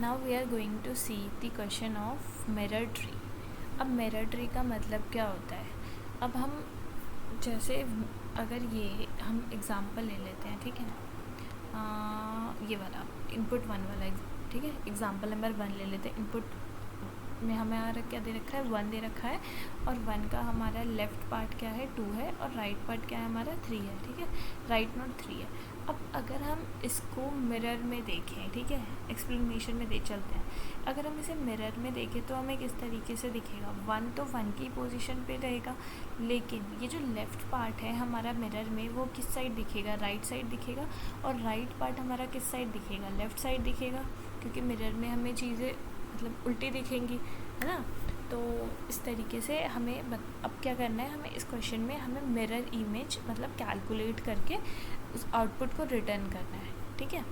Now we are going to see the question of mirror tree. अब mirror tree का मतलब क्या होता है? अब हम जैसे अगर ये हम एग्ज़ाम्पल ले लेते हैं, ठीक है, ये वाला इनपुट वन वाला, ठीक है, एग्ज़ाम्पल नंबर 1 ले लेते हैं। इनपुट में हमारा क्या दे रखा है? 1 दे रखा है, और 1 का हमारा लेफ़्ट पार्ट क्या है? 2 है, और राइट पार्ट क्या है हमारा? 3 है, ठीक है, राइट नोट 3 है। अब अगर हम इसको मिरर में देखें, ठीक है, एक्सप्लेनेशन में दे चलते हैं। अगर हम इसे मिरर में देखें तो हमें किस तरीके से दिखेगा? 1 तो 1 की पोजीशन पे रहेगा, लेकिन ये जो लेफ़्ट पार्ट है हमारा मिरर में, वो किस साइड दिखेगा? राइट साइड दिखेगा। और राइट पार्ट हमारा किस साइड दिखेगा? लेफ़्ट साइड दिखेगा, क्योंकि मिरर में हमें चीज़ें मतलब उल्टी दिखेंगी, है ना। तो इस तरीके से हमें अब क्या करना है? हमें इस क्वेश्चन में हमें मिरर इमेज मतलब कैलकुलेट करके उस आउटपुट को रिटर्न करना है, ठीक है।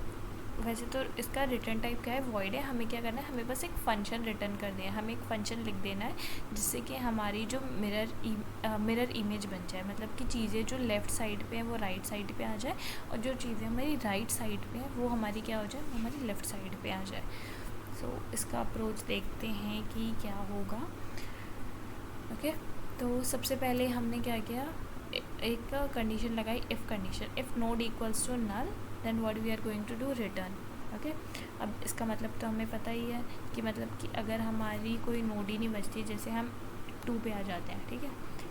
वैसे तो इसका रिटर्न टाइप क्या है? वॉइड है। हमें क्या करना है? हमें बस एक फंक्शन रिटर्न कर देना है, हमें एक फंक्शन लिख देना है जिससे कि हमारी जो मिरर इमेज बन जाए, मतलब कि चीज़ें जो लेफ़्ट साइड पे हैं वो राइट साइड पे आ जाए, और जो चीज़ें हमारी राइट साइड पे हैं वो हमारी क्या हो जाए? वो हमारी लेफ़्ट साइड पे आ जाए। सो इसका अप्रोच देखते हैं कि क्या होगा। ओके, तो सबसे पहले हमने क्या किया? एक कंडीशन लगाई, if condition, if node equals to null then what we are going to do? Return. Okay, अब इसका मतलब तो हमें पता ही है कि मतलब कि अगर हमारी कोई नोड ही नहीं बचती, जैसे हम 2 पे आ जाते हैं, ठीक है,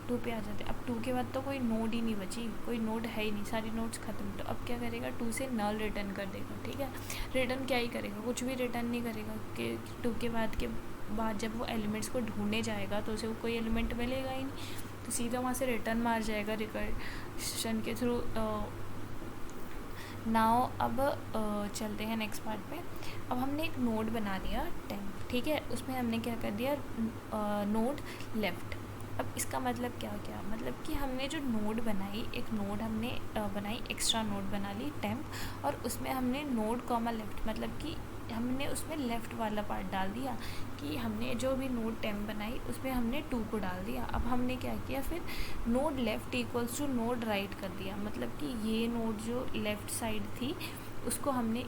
2 पे आ जाते हैं, अब 2 के बाद तो कोई नोड ही नहीं बची, कोई नोड है ही नहीं, सारी नोड्स ख़त्म। तो अब क्या करेगा? 2 से नल रिटर्न कर देगा, ठीक है। रिटर्न क्या ही करेगा? कुछ भी रिटर्न नहीं करेगा, कि 2 के बाद जब वो एलिमेंट्स को ढूंढने जाएगा तो उसे कोई एलिमेंट मिलेगा ही नहीं, तो सीधा वहाँ से रिटर्न मार जाएगा रिकर्शन के थ्रू। नाउ अब चलते हैं नेक्स्ट पार्ट पे। अब हमने एक नोड बना लिया टेम्प, ठीक है, उसमें हमने क्या कर दिया? Node left. अब इसका मतलब क्या क्या? मतलब कि हमने जो नोड बनाई, एक नोड हमने बनाई, एक्स्ट्रा नोड बना ली टेम्प, और उसमें हमने नोड कॉमा लेफ़्ट, मतलब कि हमने उसमें लेफ़्ट वाला पार्ट डाल दिया, कि हमने जो भी नोड टेम्प बनाई उसमें हमने 2 को डाल दिया। अब हमने क्या किया फिर? Node left equals to node right कर दिया, मतलब कि ये नोड जो लेफ़्ट साइड थी उसको हमने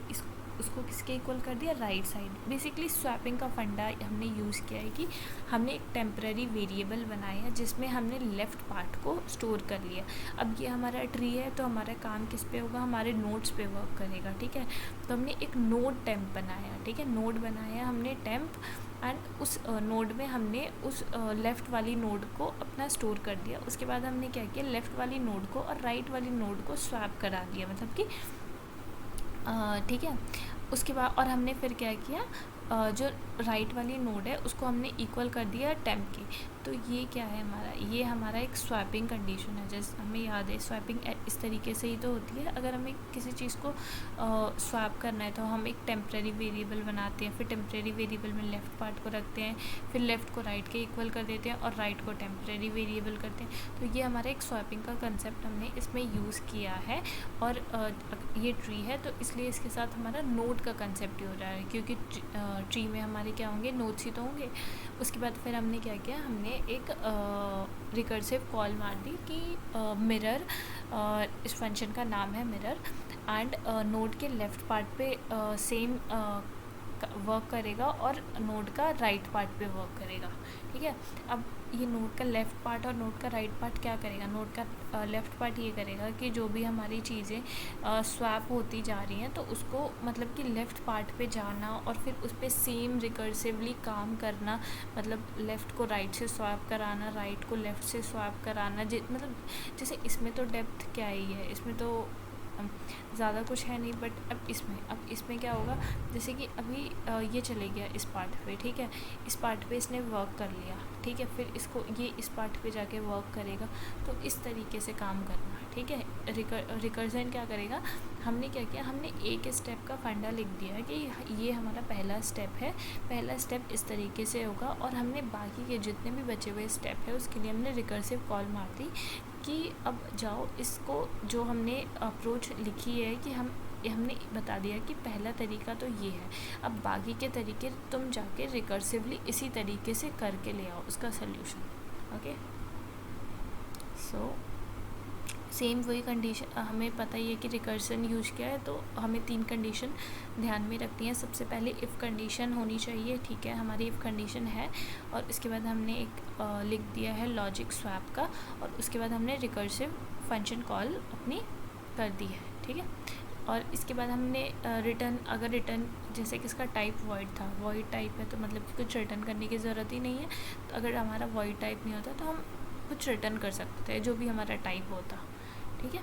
उसको किसके इक्वल कर दिया? Right side. बेसिकली स्वैपिंग का फंडा हमने यूज़ किया है कि हमने एक टेम्पररी वेरिएबल बनाया जिसमें हमने लेफ़्ट पार्ट को स्टोर कर लिया। अब ये हमारा ट्री है, तो हमारा काम किस पे होगा? हमारे नोड्स पे वर्क करेगा, ठीक है। तो हमने एक नोड टेम्प बनाया, ठीक है, नोड बनाया हमने टेम्प, एंड उस नोड में हमने उस लेफ़्ट वाली नोड को अपना स्टोर कर दिया। उसके बाद हमने क्या किया? लेफ़्ट वाली नोड को और राइट वाली नोड को स्वैप करा दिया, मतलब कि ठीक है। उसके बाद और हमने फिर क्या किया? जो राइट वाली नोड है उसको हमने इक्वल कर दिया टेम्प की। तो ये क्या है हमारा? ये हमारा एक स्वैपिंग कंडीशन है। जैसे हमें याद है स्वैपिंग इस तरीके से ही तो होती है। अगर हमें किसी चीज़ को स्वैप करना है तो हम एक टेम्परेरी वेरिएबल बनाते हैं, फिर टेम्परेरी वेरिएबल में लेफ़्ट पार्ट को रखते हैं, फिर लेफ़्ट को राइट के इक्वल कर देते हैं, और राइट को टेम्परेरी वेरिएबल करते हैं। तो ये हमारा एक स्वैपिंग का कंसेप्ट हमने इसमें यूज़ किया है। और ये ट्री है तो इसलिए इसके साथ हमारा नोड का कंसेप्ट ही हो रहा है, क्योंकि ट्री में हमारे क्या होंगे? नोड्स ही तो होंगे। उसके बाद फिर हमने क्या किया? हमने एक रिकर्सिव कॉल मार दी कि मिरर, इस फंक्शन का नाम है मिरर, एंड नोड के लेफ़्ट पार्ट पे सेम वर्क करेगा और नोड का राइट पार्ट पे वर्क करेगा, ठीक है। अब ये नोड का लेफ़्ट पार्ट और नोड का राइट पार्ट क्या करेगा? नोड का लेफ़्ट पार्ट ये करेगा कि जो भी हमारी चीज़ें स्वैप होती जा रही हैं तो उसको मतलब कि लेफ़्ट पार्ट पे जाना और फिर उस पर सेम रिकर्सिवली काम करना, मतलब लेफ़्ट को राइट से स्वैप कराना, राइट को लेफ़्ट से स्वैप कराना। मतलब जैसे इसमें तो डेप्थ क्या ही है, इसमें तो ज़्यादा कुछ है नहीं, बट अब इसमें क्या होगा? जैसे कि अभी ये चले गया इस पार्ट पे, ठीक है, इस पार्ट पे इसने वर्क कर लिया, ठीक है, फिर इसको ये इस पार्ट पे जाके वर्क करेगा। तो इस तरीके से काम करना, ठीक है। रिकर्जन क्या करेगा? हमने क्या किया? हमने एक स्टेप का फंडा लिख दिया है कि ये हमारा पहला स्टेप है, पहला स्टेप इस तरीके से होगा, और हमने बाकी के जितने भी बचे हुए स्टेप है उसके लिए हमने रिकर्सिव कॉल मार दी कि अब जाओ इसको, जो हमने अप्रोच लिखी है कि हमने बता दिया कि पहला तरीका तो ये है, अब बाकी के तरीके तुम जाके रिकर्सिवली इसी तरीके से करके ले आओ उसका सल्यूशन। ओके, सो सेम वही कंडीशन, हमें पता ही है कि रिकर्सन यूज किया है तो हमें 3 कंडीशन ध्यान में रखनी है। सबसे पहले इफ़ कंडीशन होनी चाहिए, ठीक है, हमारी इफ़ कंडीशन है, और उसके बाद हमने एक लिख दिया है लॉजिक स्वैप का, और उसके बाद हमने रिकर्सिव फंक्शन कॉल अपनी कर दी है, ठीक है। और इसके बाद हमने रिटर्न, अगर रिटर्न जैसे कि इसका टाइप वॉइड था, वॉइड टाइप है तो मतलब कि कुछ रिटर्न करने की ज़रूरत ही नहीं है। तो अगर हमारा वॉइड टाइप नहीं होता तो हम कुछ रिटर्न कर सकते हैं, जो भी हमारा टाइप होता, ठीक है।